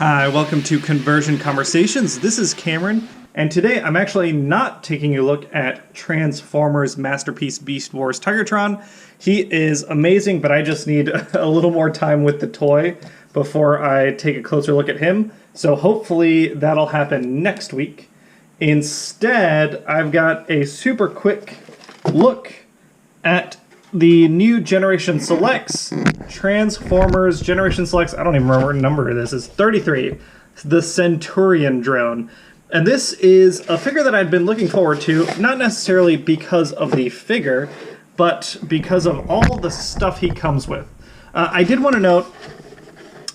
Hi, welcome to Conversion Conversations. This is Cameron, and today I'm actually not taking a look at Transformers Masterpiece Beast Wars Cybertron. He is amazing, but I just need a little more time with the toy before I take a closer look at him. So hopefully that'll happen next week. Instead, I've got a super quick look at the new Generation Selects, Transformers Generation Selects, I don't even remember what number this is, 33, the Centurion Drone. And this is a figure that I'd been looking forward to, not necessarily because of the figure, but because of all the stuff he comes with. I did want to note,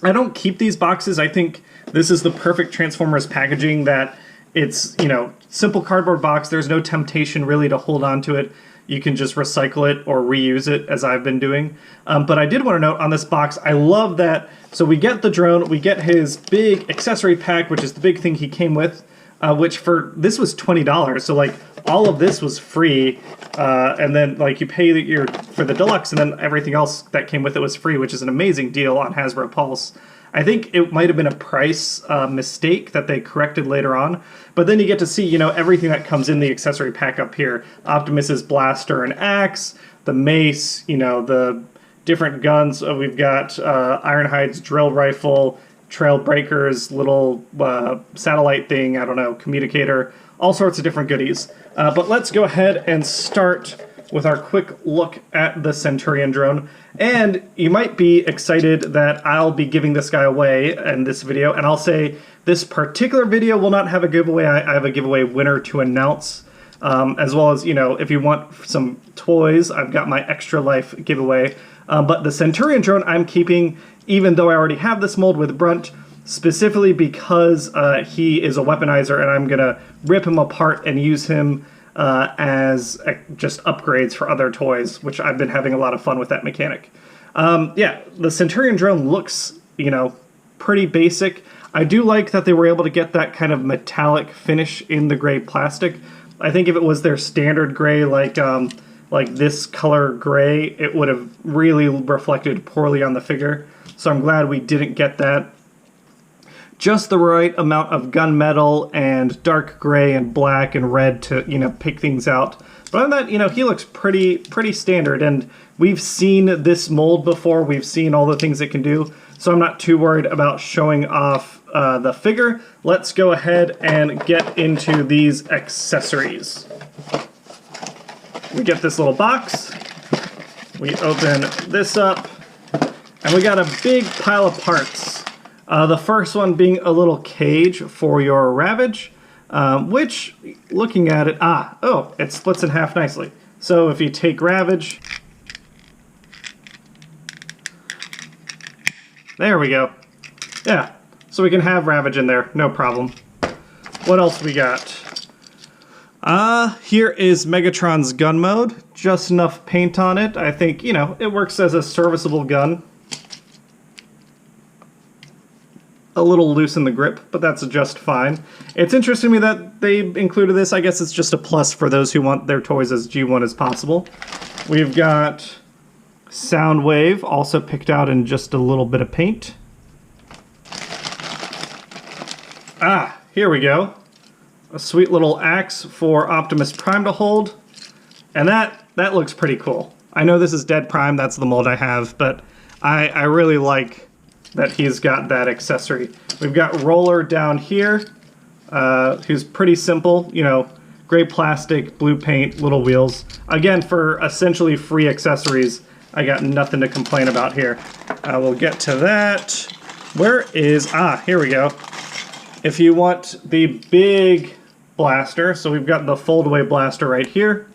I don't keep these boxes. I think this is the perfect Transformers packaging, that it's, you know, simple cardboard box. There's no temptation really to hold on to it. You can just recycle it or reuse it, as I've been doing. But I did want to note on this box, I love that. So we get the drone, we get his big accessory pack, which is the big thing he came with, which this was $20. So like all of this was free. And then like you pay for the Deluxe, and then everything else that came with it was free, which is an amazing deal on Hasbro Pulse. I think it might have been a price mistake that they corrected later on. But then you get to see, you know, everything that comes in the accessory pack up here. Optimus's blaster and axe, the mace, you know, the different guns. We've got Ironhide's drill rifle, Trailbreaker's little satellite thing, I don't know, communicator, all sorts of different goodies. But let's go ahead and start with our quick look at the Centurion Drone. And you might be excited that I'll be giving this guy away in this video, and I'll say this particular video will not have a giveaway. I have a giveaway winner to announce, as well as, you know, if you want some toys, I've got my Extra Life giveaway. But the Centurion Drone I'm keeping, even though I already have this mold with Brunt, specifically because he is a weaponizer, and I'm gonna rip him apart and use him as just upgrades for other toys, which I've been having a lot of fun with that mechanic. Yeah, the Centurion Drone looks, you know, pretty basic. I do like that they were able to get that kind of metallic finish in the gray plastic. I think if it was their standard gray, like this color gray, it would have really reflected poorly on the figure. So I'm glad we didn't get that. Just the right amount of gunmetal and dark gray and black and red to, you know, pick things out. But other than that, you know, he looks pretty standard, and we've seen this mold before. We've seen all the things it can do, so I'm not too worried about showing off the figure. Let's go ahead and get into these accessories. We get this little box. We open this up, and we got a big pile of parts. The first one being a little cage for your Ravage, which, looking at it, it splits in half nicely. So if you take Ravage, there we go. Yeah, so we can have Ravage in there, no problem. What else we got? Here is Megatron's gun mode. Just enough paint on it. I think, you know, it works as a serviceable gun. A little loose in the grip, but that's just fine. It's interesting to me that they included this. I guess it's just a plus for those who want their toys as G1 as possible. We've got Soundwave, also picked out in just a little bit of paint. Here we go. A sweet little axe for Optimus Prime to hold. And that looks pretty cool. I know this is Dead Prime, that's the mold I have, but I really like that he's got that accessory. We've got Roller down here, who's pretty simple, you know, gray plastic, blue paint, little wheels. Again, for essentially free accessories, I got nothing to complain about here. We'll get to that. Where is, here we go. If you want the big blaster, so we've got the fold-away blaster right here.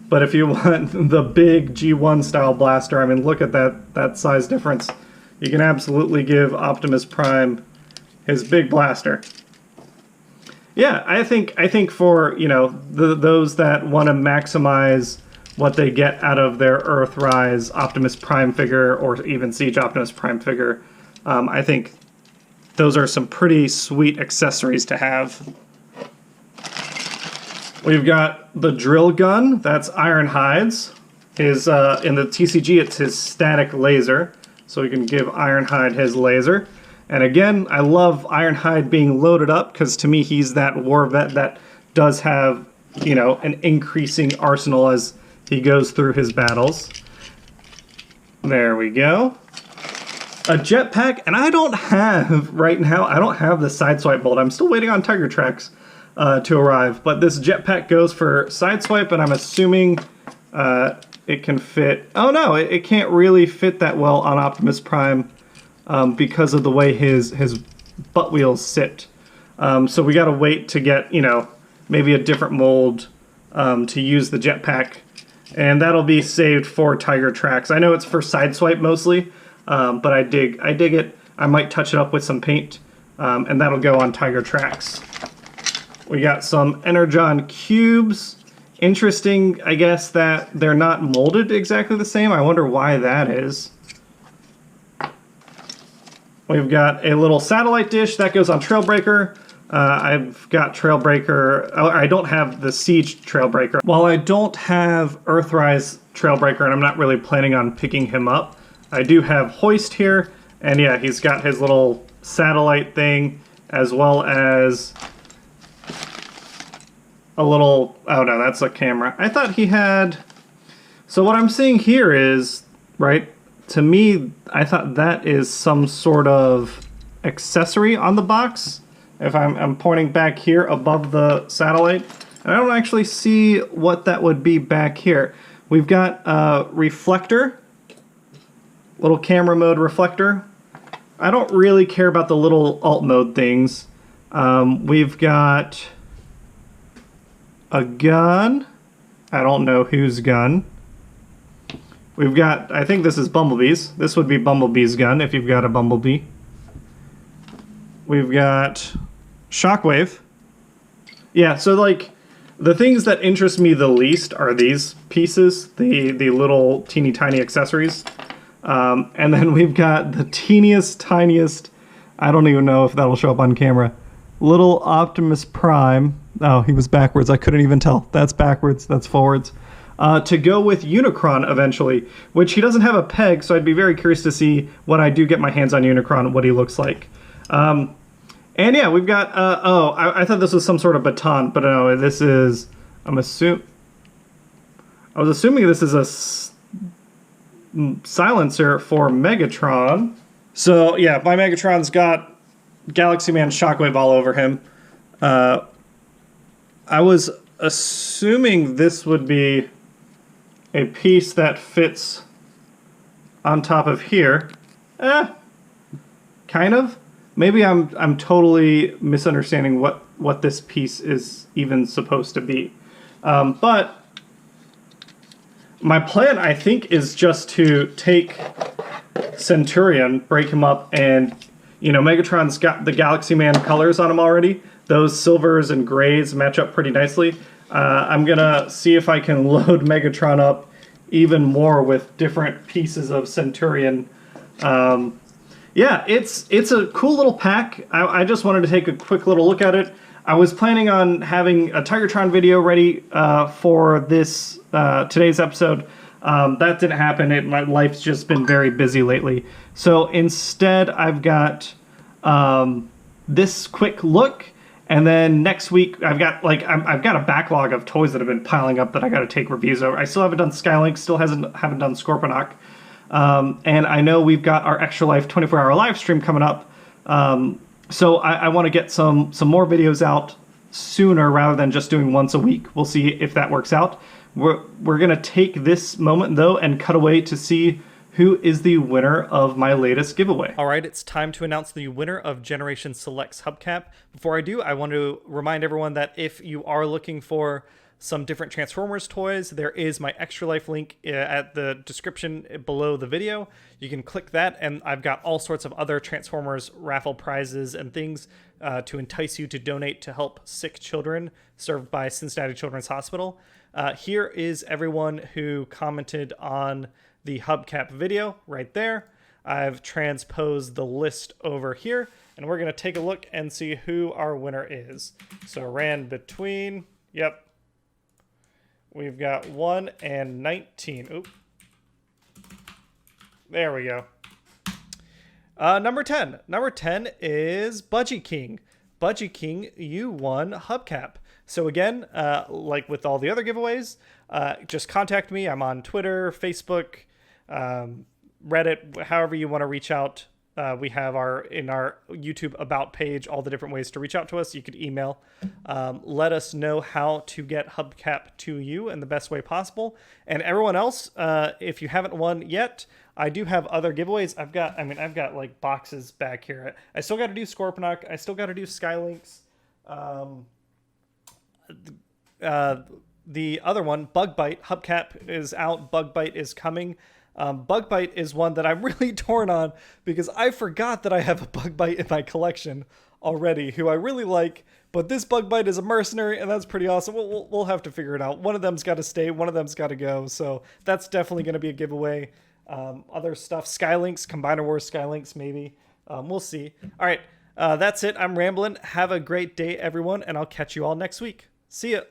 But if you want the big G1 style blaster, I mean, look at that size difference. You can absolutely give Optimus Prime his big blaster. Yeah, I think for, you know, those that want to maximize what they get out of their Earthrise Optimus Prime figure, or even Siege Optimus Prime figure, I think those are some pretty sweet accessories to have. We've got the drill gun. That's Ironhide's. His in the TCG, it's his static laser. So we can give Ironhide his laser. And again, I love Ironhide being loaded up because to me he's that war vet that does have, you know, an increasing arsenal as he goes through his battles. There we go. A jetpack, and I don't have, right now, I don't have the sideswipe bolt. I'm still waiting on Tiger Tracks to arrive, but this jetpack goes for sideswipe, and I'm assuming it can fit. Oh no, it can't really fit that well on Optimus Prime because of the way his butt wheels sit. So we gotta wait to get, you know, maybe a different mold to use the jetpack, and that'll be saved for Tiger Tracks. I know it's for sideswipe mostly, but I dig it. I might touch it up with some paint, and that'll go on Tiger Tracks. We got some Energon cubes. Interesting, I guess, that they're not molded exactly the same. I wonder why that is. We've got a little satellite dish that goes on Trailbreaker. I've got Trailbreaker. I don't have the Siege Trailbreaker. While I don't have Earthrise Trailbreaker, and I'm not really planning on picking him up, I do have Hoist here, and yeah, he's got his little satellite thing, as well as a little, oh no, that's a camera. I thought he had, so what I'm seeing here is, right, to me, I thought that is some sort of accessory on the box. If I'm pointing back here above the satellite, and I don't actually see what that would be back here. We've got a reflector, little camera mode reflector. I don't really care about the little alt mode things. We've got a gun. I don't know whose gun. We've got, I think this is Bumblebee's. This would be Bumblebee's gun if you've got a Bumblebee. We've got Shockwave. Yeah, so like the things that interest me the least are these pieces, the little teeny tiny accessories. And then we've got the teeniest, tiniest, I don't even know if that'll show up on camera, little Optimus Prime. Oh, he was backwards. I couldn't even tell. That's backwards. That's forwards. To go with Unicron eventually, which he doesn't have a peg, so I'd be very curious to see when I do get my hands on Unicron what he looks like. And yeah, we've got, I thought this was some sort of baton, but no, this is, I was assuming this is a silencer for Megatron. So yeah, my Megatron's got Galaxy Man Shockwave all over him. I was assuming this would be a piece that fits on top of here. Kind of. Maybe I'm totally misunderstanding what this piece is even supposed to be. But my plan, I think, is just to take Centurion, break him up, and, you know, Megatron's got the Galaxy Man colors on him already. Those silvers and grays match up pretty nicely. I'm gonna see if I can load Megatron up even more with different pieces of Centurion. Yeah, it's a cool little pack. I just wanted to take a quick little look at it. I was planning on having a Tigertron video ready for this today's episode. That didn't happen. My life's just been very busy lately. So instead, I've got this quick look. And then next week, I've got a backlog of toys that have been piling up that I got to take reviews over. I still haven't done Skylink, still haven't done Scorponok, and I know we've got our Extra Life 24-hour live stream coming up. So I want to get some more videos out sooner rather than just doing once a week. We'll see if that works out. We're gonna take this moment though and cut away to see who is the winner of my latest giveaway. All right, it's time to announce the winner of Generation Select's Hubcap. Before I do, I want to remind everyone that if you are looking for some different Transformers toys, there is my Extra Life link at the description below the video. You can click that, and I've got all sorts of other Transformers raffle prizes and things to entice you to donate to help sick children served by Cincinnati Children's Hospital. Here is everyone who commented on the Hubcap video right there. I've transposed the list over here, and we're gonna take a look and see who our winner is. So ran between, yep. We've got 1 and 19. Oop. There we go. Number 10. Number 10 is Budgie King. Budgie King, you won Hubcap. So again, like with all the other giveaways, just contact me. I'm on Twitter, Facebook, Reddit, however you want to reach out. We have in our YouTube About page all the different ways to reach out to us. You could email. Let us know how to get Hubcap to you in the best way possible. And everyone else, if you haven't won yet, I do have other giveaways. I've got like boxes back here. I still got to do Scorponok. I still got to do Skylinks. The other one, Bug Bite. Hubcap is out. Bug Bite is coming. Bug Bite is one that I'm really torn on because I forgot that I have a Bug Bite in my collection already, who I really like. But this Bug Bite is a mercenary, and that's pretty awesome. We'll have to figure it out. One of them's got to stay. One of them's got to go. So that's definitely going to be a giveaway. Other stuff, Skylinks, Combiner Wars Skylinks, maybe. We'll see. All right, that's it. I'm rambling. Have a great day, everyone, and I'll catch you all next week. See ya.